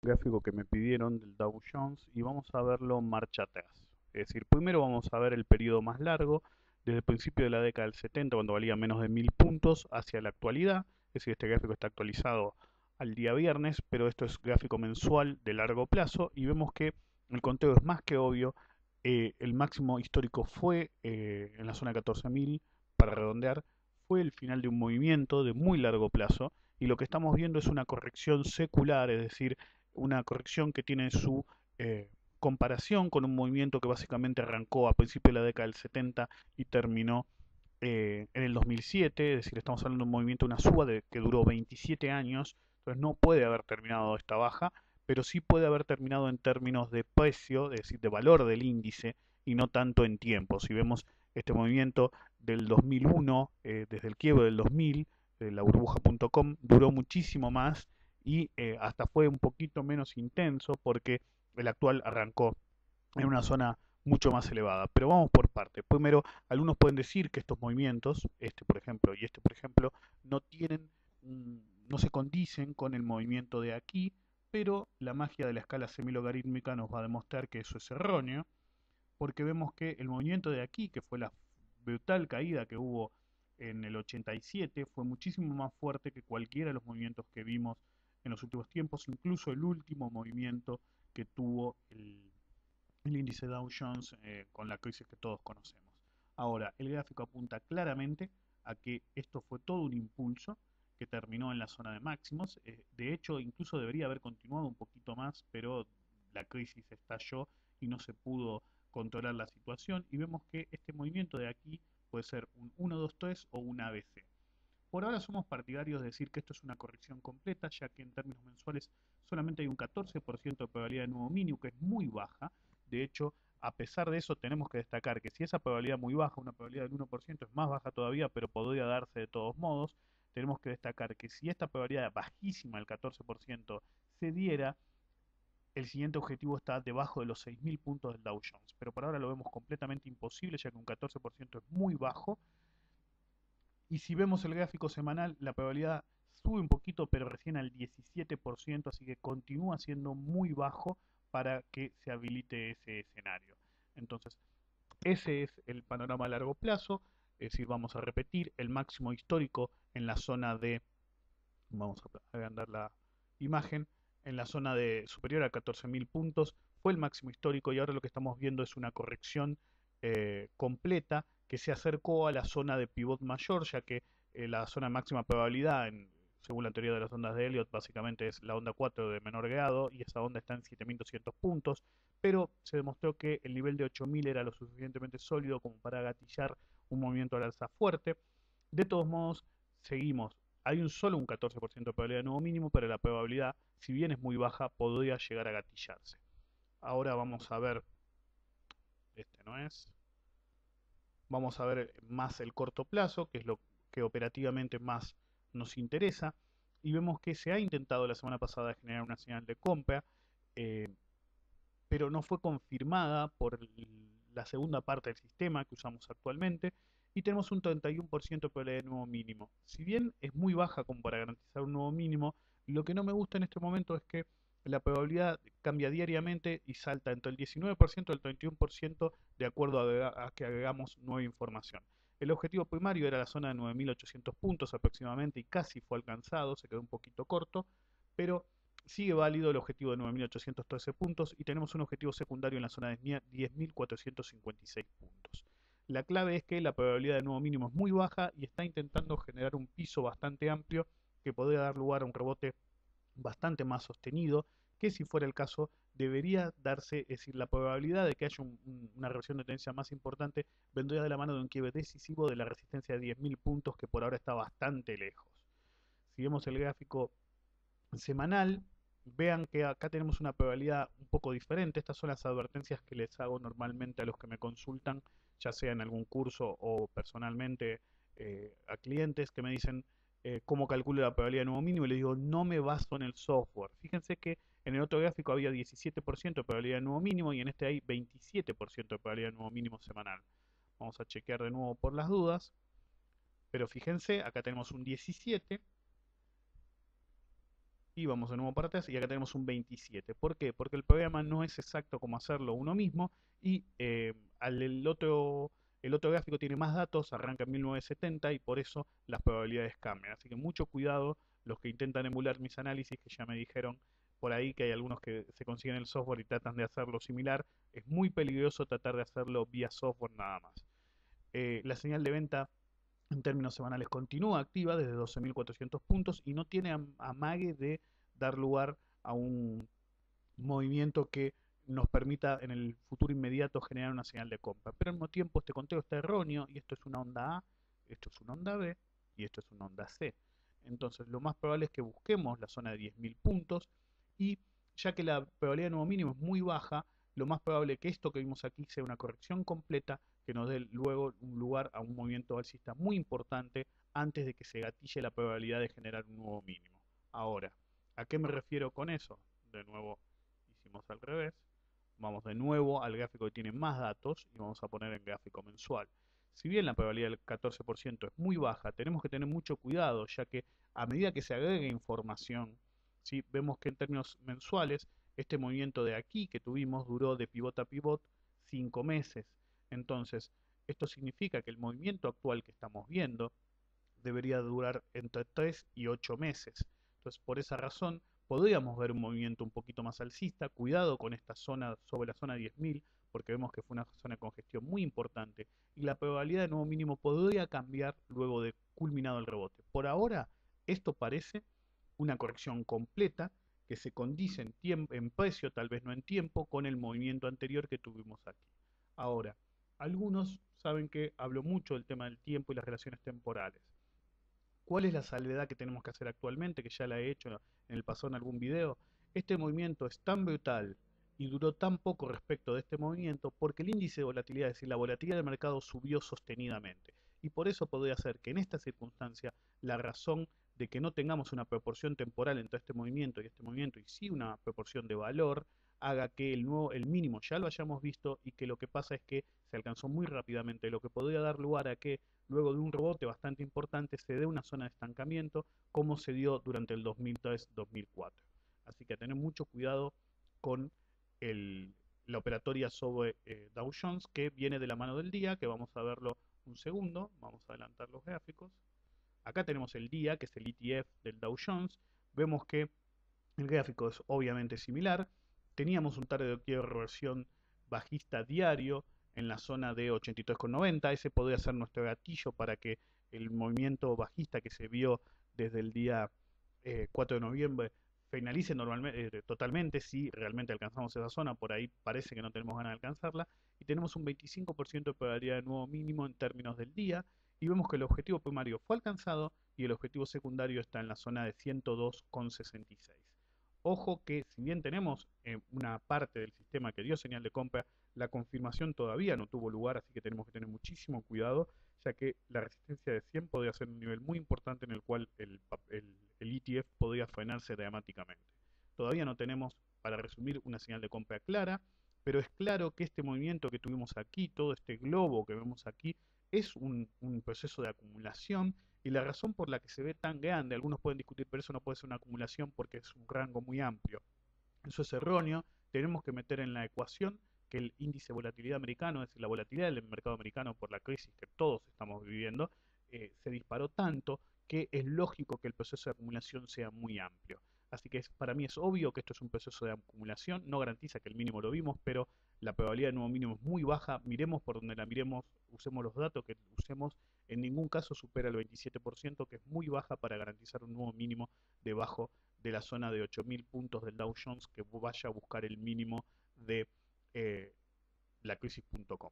Gráfico que me pidieron del Dow Jones y vamos a verlo marcha atrás. Es decir, primero vamos a ver el periodo más largo, desde el principio de la década del 70, cuando valía menos de 1000 puntos, hacia la actualidad. Es decir, este gráfico está actualizado al día viernes, pero esto es gráfico mensual de largo plazo y vemos que el conteo es más que obvio. El máximo histórico fue en la zona 14.000, para redondear, fue el final de un movimiento de muy largo plazo y lo que estamos viendo es una corrección secular, es decir, una corrección que tiene su eh, comparación con un movimiento que básicamente arrancó a principios de la década del 70 y terminó en el 2007, es decir, estamos hablando de un movimiento, una suba que duró 27 años, entonces no puede haber terminado esta baja, pero sí puede haber terminado en términos de precio, es decir, de valor del índice y no tanto en tiempo. Si vemos este movimiento del 2001, desde el quiebre del 2000, de la burbuja.com, duró muchísimo más y hasta fue un poquito menos intenso porque el actual arrancó en una zona mucho más elevada. Pero vamos por parte. Primero, algunos pueden decir que estos movimientos, este por ejemplo y este por ejemplo, no tienen, no se condicen con el movimiento de aquí, pero la magia de la escala semilogarítmica nos va a demostrar que eso es erróneo, porque vemos que el movimiento de aquí, que fue la brutal caída que hubo en el 87, fue muchísimo más fuerte que cualquiera de los movimientos que vimos en los últimos tiempos, incluso el último movimiento que tuvo el índice Dow Jones con la crisis que todos conocemos. Ahora, el gráfico apunta claramente a que esto fue todo un impulso que terminó en la zona de máximos. De hecho, incluso debería haber continuado un poquito más, pero la crisis estalló y no se pudo controlar la situación. Y vemos que este movimiento de aquí puede ser un 1, 2, 3 o un ABC. Por ahora somos partidarios de decir que esto es una corrección completa, ya que en términos mensuales solamente hay un 14% de probabilidad de nuevo mínimo, que es muy baja. De hecho, a pesar de eso, tenemos que destacar que si esa probabilidad muy baja, una probabilidad del 1%, es más baja todavía, pero podría darse de todos modos, tenemos que destacar que si esta probabilidad bajísima, el 14%, se diera, el siguiente objetivo está debajo de los 6.000 puntos del Dow Jones. Pero por ahora lo vemos completamente imposible, ya que un 14% es muy bajo. Y si vemos el gráfico semanal, la probabilidad sube un poquito, pero recién al 17%, así que continúa siendo muy bajo para que se habilite ese escenario. Entonces, ese es el panorama a largo plazo, es decir, vamos a repetir el máximo histórico en la zona de, vamos a agrandar la imagen, en la zona de superior a 14.000 puntos, fue el máximo histórico y ahora lo que estamos viendo es una corrección completa que se acercó a la zona de pivot mayor, ya que la zona de máxima probabilidad, según la teoría de las ondas de Elliot, básicamente es la onda 4 de menor grado y esa onda está en 7.200 puntos, pero se demostró que el nivel de 8.000 era lo suficientemente sólido como para gatillar un movimiento al alza fuerte. De todos modos, seguimos. Hay un 14% de probabilidad de nuevo mínimo, pero la probabilidad, si bien es muy baja, podría llegar a gatillarse. Ahora vamos a ver, este no es, vamos a ver más el corto plazo, que es lo que operativamente más nos interesa, y vemos que se ha intentado la semana pasada generar una señal de compra, eh, pero no fue confirmada por la segunda parte del sistema que usamos actualmente y tenemos un 31% de probabilidad de nuevo mínimo. Si bien es muy baja como para garantizar un nuevo mínimo, lo que no me gusta en este momento es que la probabilidad cambia diariamente y salta entre el 19% y el 31% de acuerdo a que agregamos nueva información. El objetivo primario era la zona de 9.800 puntos aproximadamente y casi fue alcanzado, se quedó un poquito corto, pero sigue válido el objetivo de 9.813 puntos y tenemos un objetivo secundario en la zona de 10.456 puntos. La clave es que la probabilidad de nuevo mínimo es muy baja y está intentando generar un piso bastante amplio que podría dar lugar a un rebote bastante más sostenido, que si fuera el caso debería darse, es decir, la probabilidad de que haya una reversión de tendencia más importante vendría de la mano de un quiebre decisivo de la resistencia de 10.000 puntos que por ahora está bastante lejos. Si vemos el gráfico semanal, vean que acá tenemos una probabilidad un poco diferente. Estas son las advertencias que les hago normalmente a los que me consultan, ya sea en algún curso o personalmente a clientes que me dicen cómo calculo la probabilidad de nuevo mínimo y les digo no me baso en el software. Fíjense que en el otro gráfico había 17% de probabilidad de nuevo mínimo y en este hay 27% de probabilidad de nuevo mínimo semanal. Vamos a chequear de nuevo por las dudas, pero fíjense, acá tenemos un 17 aquí vamos de nuevo para atrás y acá tenemos un 27. ¿Por qué? Porque el programa no es exacto como hacerlo uno mismo y el otro gráfico tiene más datos, arranca en 1970 y por eso las probabilidades cambian. Así que mucho cuidado los que intentan emular mis análisis, que ya me dijeron por ahí que hay algunos que se consiguen el software y tratan de hacerlo similar. Es muy peligroso tratar de hacerlo vía software nada más. La señal de venta en términos semanales continúa activa desde 12.400 puntos y no tiene amague de dar lugar a un movimiento que nos permita en el futuro inmediato generar una señal de compra. Pero al mismo tiempo este conteo está erróneo y esto es una onda A, esto es una onda B y esto es una onda C. Entonces lo más probable es que busquemos la zona de 10.000 puntos y ya que la probabilidad de nuevo mínimo es muy baja, lo más probable es que esto que vimos aquí sea una corrección completa que nos dé luego un lugar a un movimiento alcista muy importante antes de que se gatille la probabilidad de generar un nuevo mínimo. Ahora, ¿a qué me refiero con eso? De nuevo, hicimos al revés. Vamos de nuevo al gráfico que tiene más datos y vamos a poner en gráfico mensual. Si bien la probabilidad del 14% es muy baja, tenemos que tener mucho cuidado, ya que a medida que se agregue información, ¿sí? Vemos que en términos mensuales, este movimiento de aquí que tuvimos duró de pivot a pivot 5 meses. Entonces, esto significa que el movimiento actual que estamos viendo debería durar entre 3 y 8 meses. Entonces, por esa razón, podríamos ver un movimiento un poquito más alcista. Cuidado con esta zona, sobre la zona 10.000, porque vemos que fue una zona de congestión muy importante y la probabilidad de nuevo mínimo podría cambiar luego de culminado el rebote. Por ahora, esto parece una corrección completa que se condice en precio, tal vez no en tiempo, con el movimiento anterior que tuvimos aquí. Ahora, algunos saben que hablo mucho del tema del tiempo y las relaciones temporales. ¿Cuál es la salvedad que tenemos que hacer actualmente? Que ya la he hecho en el pasado en algún video. Este movimiento es tan brutal y duró tan poco respecto de este movimiento porque el índice de volatilidad, es decir, la volatilidad del mercado subió sostenidamente. Y por eso podría ser que en esta circunstancia la razón de que no tengamos una proporción temporal entre este movimiento y sí una proporción de valor, haga que el mínimo ya lo hayamos visto y que lo que pasa es que se alcanzó muy rápidamente, lo que podría dar lugar a que luego de un rebote bastante importante se dé una zona de estancamiento como se dio durante el 2003-2004. Así que a tener mucho cuidado con la operatoria sobre Dow Jones que viene de la mano del día, que vamos a verlo un segundo, vamos a adelantar los gráficos. Acá tenemos el día, que es el ETF del Dow Jones. Vemos que el gráfico es obviamente similar. Teníamos un target de quiebra reversión bajista diario en la zona de 83,90. Ese podría ser nuestro gatillo para que el movimiento bajista que se vio desde el día 4 de noviembre finalice totalmente si realmente alcanzamos esa zona. Por ahí parece que no tenemos ganas de alcanzarla. Y tenemos un 25% de probabilidad de nuevo mínimo en términos del día. Y vemos que el objetivo primario fue alcanzado y el objetivo secundario está en la zona de 102,66. Ojo que si bien tenemos una parte del sistema que dio señal de compra, la confirmación todavía no tuvo lugar, así que tenemos que tener muchísimo cuidado, ya que la resistencia de 100 podría ser un nivel muy importante en el cual el ETF podría frenarse dramáticamente. Todavía no tenemos, para resumir, una señal de compra clara, pero es claro que este movimiento que tuvimos aquí, todo este globo que vemos aquí, es un proceso de acumulación y la razón por la que se ve tan grande, algunos pueden discutir, pero eso no puede ser una acumulación porque es un rango muy amplio. Eso es erróneo. Tenemos que meter en la ecuación que el índice de volatilidad americano, es decir, la volatilidad del mercado americano por la crisis que todos estamos viviendo, se disparó tanto que es lógico que el proceso de acumulación sea muy amplio. Así que para mí es obvio que esto es un proceso de acumulación, no garantiza que el mínimo lo vimos, pero la probabilidad de nuevo mínimo es muy baja, miremos por donde la miremos, usemos los datos que usemos, en ningún caso supera el 27%, que es muy baja para garantizar un nuevo mínimo debajo de la zona de 8.000 puntos del Dow Jones que vaya a buscar el mínimo de la crisis.com.